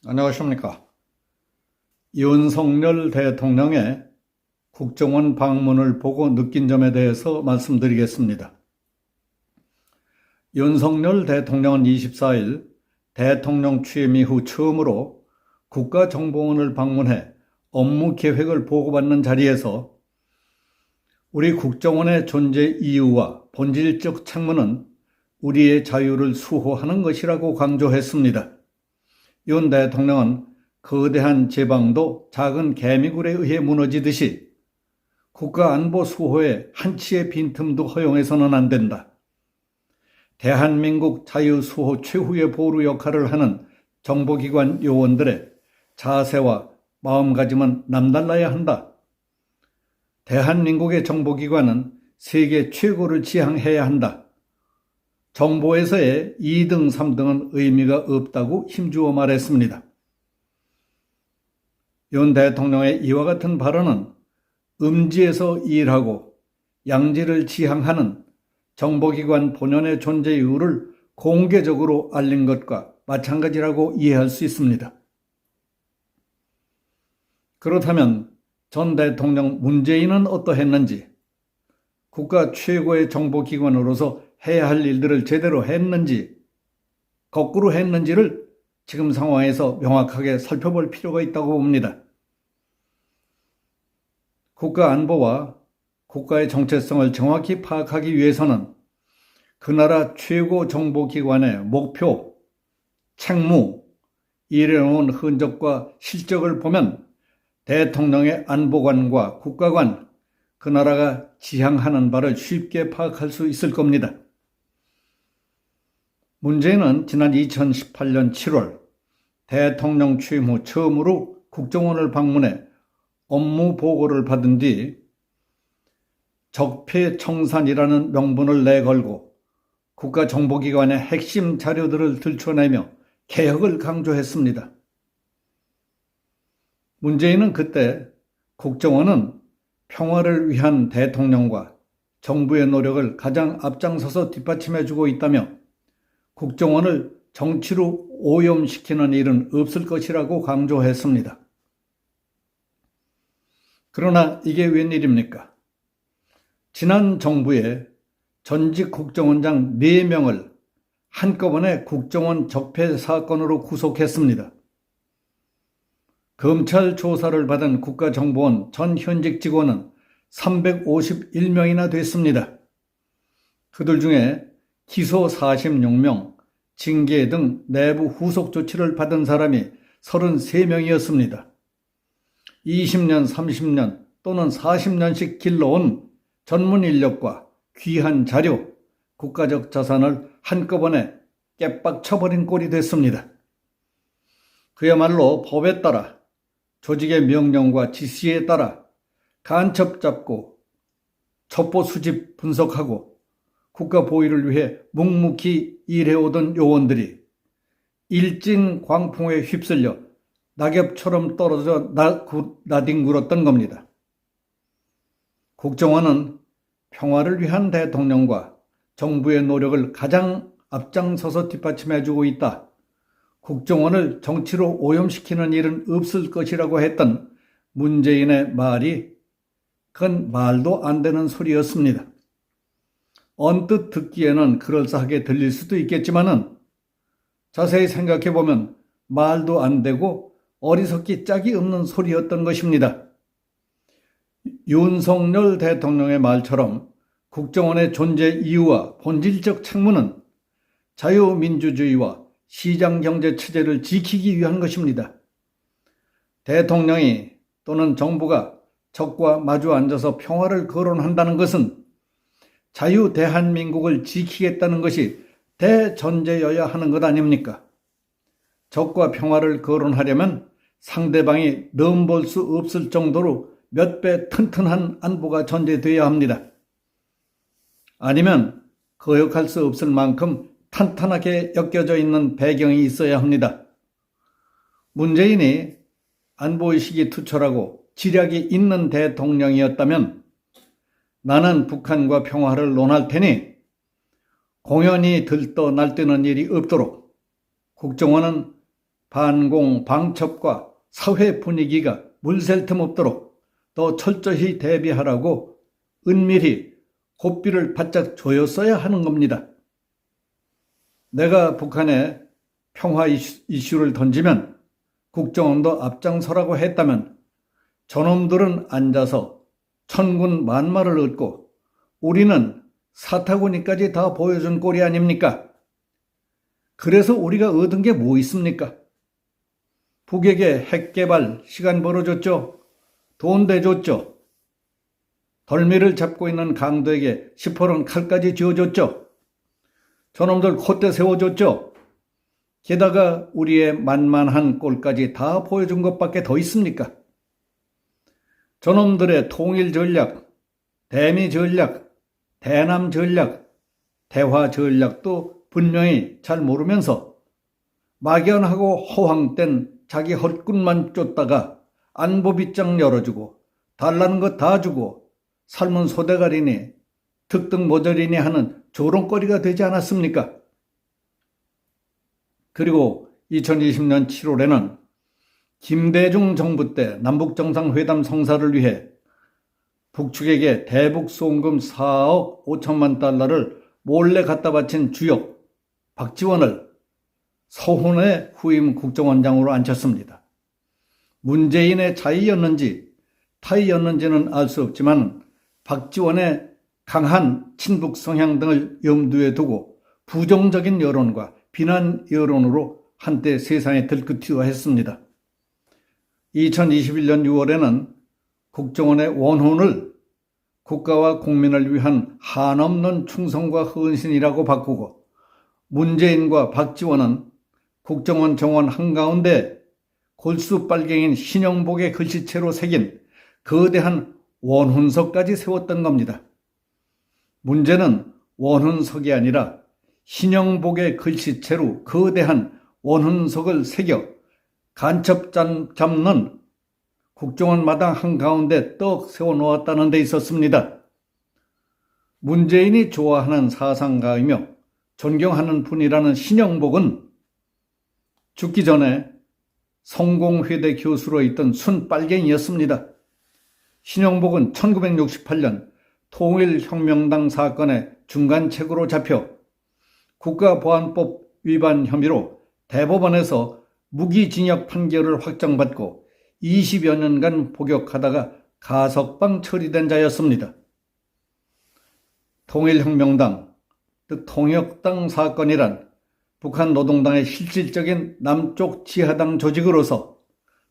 안녕하십니까. 윤석열 대통령의 국정원 방문을 보고 느낀 점에 대해서 말씀드리겠습니다. 윤석열 대통령은 24일 대통령 취임 이후 처음으로 국가정보원을 방문해 업무 계획을 보고받는 자리에서 우리 국정원의 존재 이유와 본질적 책무는 우리의 자유를 수호하는 것이라고 강조했습니다. 윤 대통령은 거대한 제방도 작은 개미굴에 의해 무너지듯이 국가안보 수호에 한치의 빈틈도 허용해서는 안 된다. 대한민국 자유수호 최후의 보루 역할을 하는 정보기관 요원들의 자세와 마음가짐은 남달라야 한다. 대한민국의 정보기관은 세계 최고를 지향해야 한다. 정보에서의 2등, 3등은 의미가 없다고 힘주어 말했습니다. 윤 대통령의 이와 같은 발언은 음지에서 일하고 양지를 지향하는 정보기관 본연의 존재 이유를 공개적으로 알린 것과 마찬가지라고 이해할 수 있습니다. 그렇다면 전 대통령 문재인은 어떠했는지, 국가 최고의 정보기관으로서 해야 할 일들을 제대로 했는지, 거꾸로 했는지를 지금 상황에서 명확하게 살펴볼 필요가 있다고 봅니다. 국가 안보와 국가의 정체성을 정확히 파악하기 위해서는 그 나라 최고 정보기관의 목표, 책무, 일해놓은 흔적과 실적을 보면 대통령의 안보관과 국가관, 그 나라가 지향하는 바를 쉽게 파악할 수 있을 겁니다. 문재인은 지난 2018년 7월 대통령 취임 후 처음으로 국정원을 방문해 업무 보고를 받은 뒤 적폐청산이라는 명분을 내걸고 국가정보기관의 핵심 자료들을 들춰내며 개혁을 강조했습니다. 문재인은 그때 국정원은 평화를 위한 대통령과 정부의 노력을 가장 앞장서서 뒷받침해주고 있다며 국정원을 정치로 오염시키는 일은 없을 것이라고 강조했습니다. 그러나 이게 웬일입니까? 지난 정부의 전직 국정원장 4명을 한꺼번에 국정원 적폐 사건으로 구속했습니다. 검찰 조사를 받은 국가정보원 전 현직 직원은 351명이나 됐습니다. 그들 중에 기소 46명, 징계 등 내부 후속 조치를 받은 사람이 33명이었습니다. 20년, 30년 또는 40년씩 길러온 전문 인력과 귀한 자료, 국가적 자산을 한꺼번에 깨빡쳐버린 꼴이 됐습니다. 그야말로 법에 따라 조직의 명령과 지시에 따라 간첩 잡고 첩보 수집 분석하고 국가 보위를 위해 묵묵히 일해오던 요원들이 일진 광풍에 휩쓸려 낙엽처럼 떨어져 나뒹굴었던 겁니다. 국정원은 평화를 위한 대통령과 정부의 노력을 가장 앞장서서 뒷받침해주고 있다. 국정원을 정치로 오염시키는 일은 없을 것이라고 했던 문재인의 말이 그건 말도 안 되는 소리였습니다. 언뜻 듣기에는 그럴싸하게 들릴 수도 있겠지만은 자세히 생각해보면 말도 안 되고 어리석기 짝이 없는 소리였던 것입니다. 윤석열 대통령의 말처럼 국정원의 존재 이유와 본질적 책무는 자유민주주의와 시장경제 체제를 지키기 위한 것입니다. 대통령이 또는 정부가 적과 마주 앉아서 평화를 거론한다는 것은 자유 대한민국을 지키겠다는 것이 대전제여야 하는 것 아닙니까? 적과 평화를 거론하려면 상대방이 넘볼 수 없을 정도로 몇 배 튼튼한 안보가 전제되어야 합니다. 아니면 거역할 수 없을 만큼 탄탄하게 엮여져 있는 배경이 있어야 합니다. 문재인이 안보의식이 투철하고 지략이 있는 대통령이었다면 나는 북한과 평화를 논할 테니 공연히 들떠 날뛰는 일이 없도록 국정원은 반공, 방첩과 사회 분위기가 물샐 틈 없도록 더 철저히 대비하라고 은밀히 고삐를 바짝 조였어야 하는 겁니다. 내가 북한에 평화 이슈를 던지면 국정원도 앞장서라고 했다면 저놈들은 앉아서 천군 만마를 얻고 우리는 사타구니까지 다 보여준 꼴이 아닙니까? 그래서 우리가 얻은 게 뭐 있습니까? 북에게 핵 개발 시간 벌어줬죠. 돈 대줬죠. 덜미를 잡고 있는 강도에게 시퍼런 칼까지 쥐어줬죠. 저놈들 콧대 세워줬죠. 게다가 우리의 만만한 꼴까지 다 보여준 것밖에 더 있습니까? 저놈들의 통일 전략, 대미 전략, 대남 전략, 대화 전략도 분명히 잘 모르면서 막연하고 허황된 자기 헛꿈만 쫓다가 안보빗장 열어주고 달라는 것 다 주고 삶은 소대가리니 특등 모자리니 하는 조롱거리가 되지 않았습니까? 그리고 2020년 7월에는 김대중 정부 때 남북정상회담 성사를 위해 북측에게 대북 송금 4억 5천만 달러를 몰래 갖다 바친 주역 박지원을 서훈의 후임 국정원장으로 앉혔습니다. 문재인의 자의였는지 타의였는지는 알 수 없지만 박지원의 강한 친북 성향 등을 염두에 두고 부정적인 여론과 비난 여론으로 한때 세상에 들끓기도 했습니다. 2021년 6월에는 국정원의 원혼을 국가와 국민을 위한 한없는 충성과 헌신이라고 바꾸고 문재인과 박지원은 국정원 정원 한가운데 골수빨갱인 신영복의 글씨체로 새긴 거대한 원훈석까지 세웠던 겁니다. 문제는 원훈석이 아니라 신영복의 글씨체로 거대한 원훈석을 새겨 간첩 잡는 국정원 마당 한가운데 떡 세워놓았다는 데 있었습니다. 문재인이 좋아하는 사상가이며 존경하는 분이라는 신영복은 죽기 전에 성공회대 교수로 있던 순빨갱이였습니다. 신영복은 1968년 통일혁명당 사건의 중간책으로 잡혀 국가보안법 위반 혐의로 대법원에서 무기징역 판결을 확정받고 20여 년간 복역하다가 가석방 처리된 자였습니다. 통일혁명당, 즉 통역당 사건이란 북한 노동당의 실질적인 남쪽 지하당 조직으로서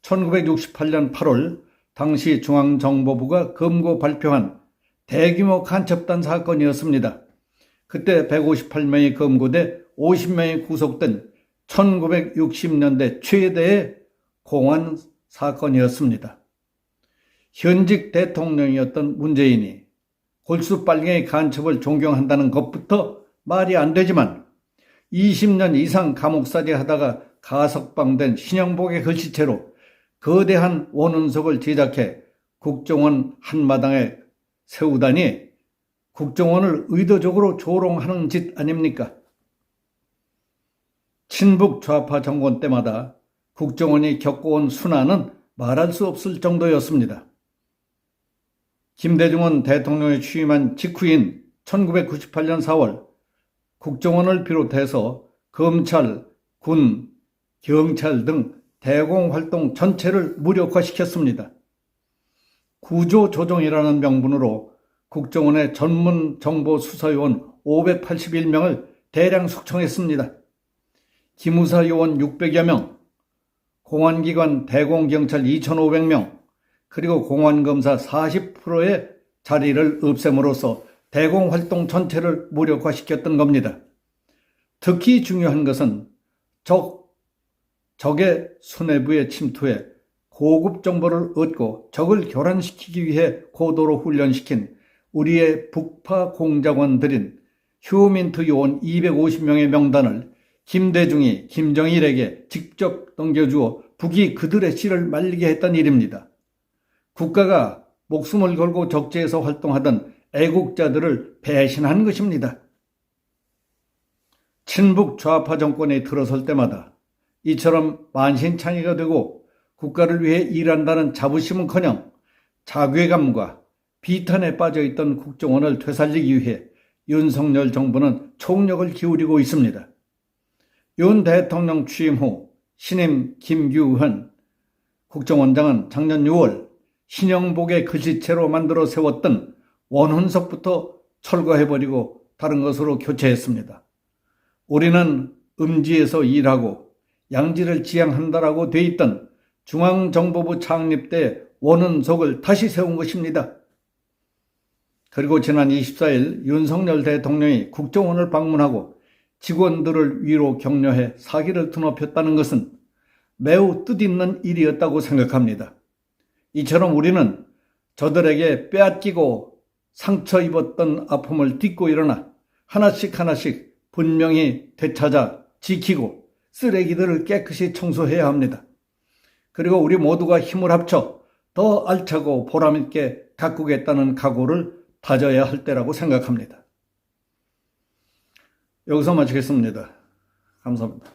1968년 8월 당시 중앙정보부가 검거 발표한 대규모 간첩단 사건이었습니다. 그때 158명이 검거돼 50명이 구속된 1960년대 최대의 공안 사건이었습니다. 현직 대통령이었던 문재인이 골수빨갱이 간첩을 존경한다는 것부터 말이 안 되지만 20년 이상 감옥살이 하다가 가석방된 신영복의 글씨체로 거대한 원훈석을 제작해 국정원 한마당에 세우다니 국정원을 의도적으로 조롱하는 짓 아닙니까? 친북 좌파 정권 때마다 국정원이 겪어온 순환은 말할 수 없을 정도였습니다. 김대중은 대통령이 취임한 직후인 1998년 4월 국정원을 비롯해서 검찰, 군, 경찰 등 대공활동 전체를 무력화시켰습니다. 구조조정이라는 명분으로 국정원의 전문 정보수사요원 581명을 대량 숙청했습니다. 기무사 요원 600여 명, 공안기관 대공경찰 2,500명, 그리고 공안검사 40%의 자리를 없앰으로써 대공활동 전체를 무력화시켰던 겁니다. 특히 중요한 것은 적의 수뇌부에 침투해 고급 정보를 얻고 적을 교란시키기 위해 고도로 훈련시킨 우리의 북파 공작원들인 휴민트 요원 250명의 명단을 김대중이 김정일에게 직접 넘겨주어 북이 그들의 씨를 말리게 했던 일입니다. 국가가 목숨을 걸고 적재에서 활동하던 애국자들을 배신한 것입니다. 친북 좌파 정권이 들어설 때마다 이처럼 만신창이가 되고 국가를 위해 일한다는 자부심은커녕 자괴감과 비탄에 빠져있던 국정원을 되살리기 위해 윤석열 정부는 총력을 기울이고 있습니다. 윤 대통령 취임 후 신임 김규현 국정원장은 작년 6월 신형복의 글씨체로 만들어 세웠던 원훈석부터 철거해버리고 다른 것으로 교체했습니다. 우리는 음지에서 일하고 양지를 지향한다라고 돼 있던 중앙정보부 창립 때 원훈석을 다시 세운 것입니다. 그리고 지난 24일 윤석열 대통령이 국정원을 방문하고 직원들을 위로 격려해 사기를 드높였다는 것은 매우 뜻있는 일이었다고 생각합니다. 이처럼 우리는 저들에게 빼앗기고 상처 입었던 아픔을 딛고 일어나 하나씩 분명히 되찾아 지키고 쓰레기들을 깨끗이 청소해야 합니다. 그리고 우리 모두가 힘을 합쳐 더 알차고 보람있게 가꾸겠다는 각오를 다져야 할 때라고 생각합니다. 여기서 마치겠습니다. 감사합니다.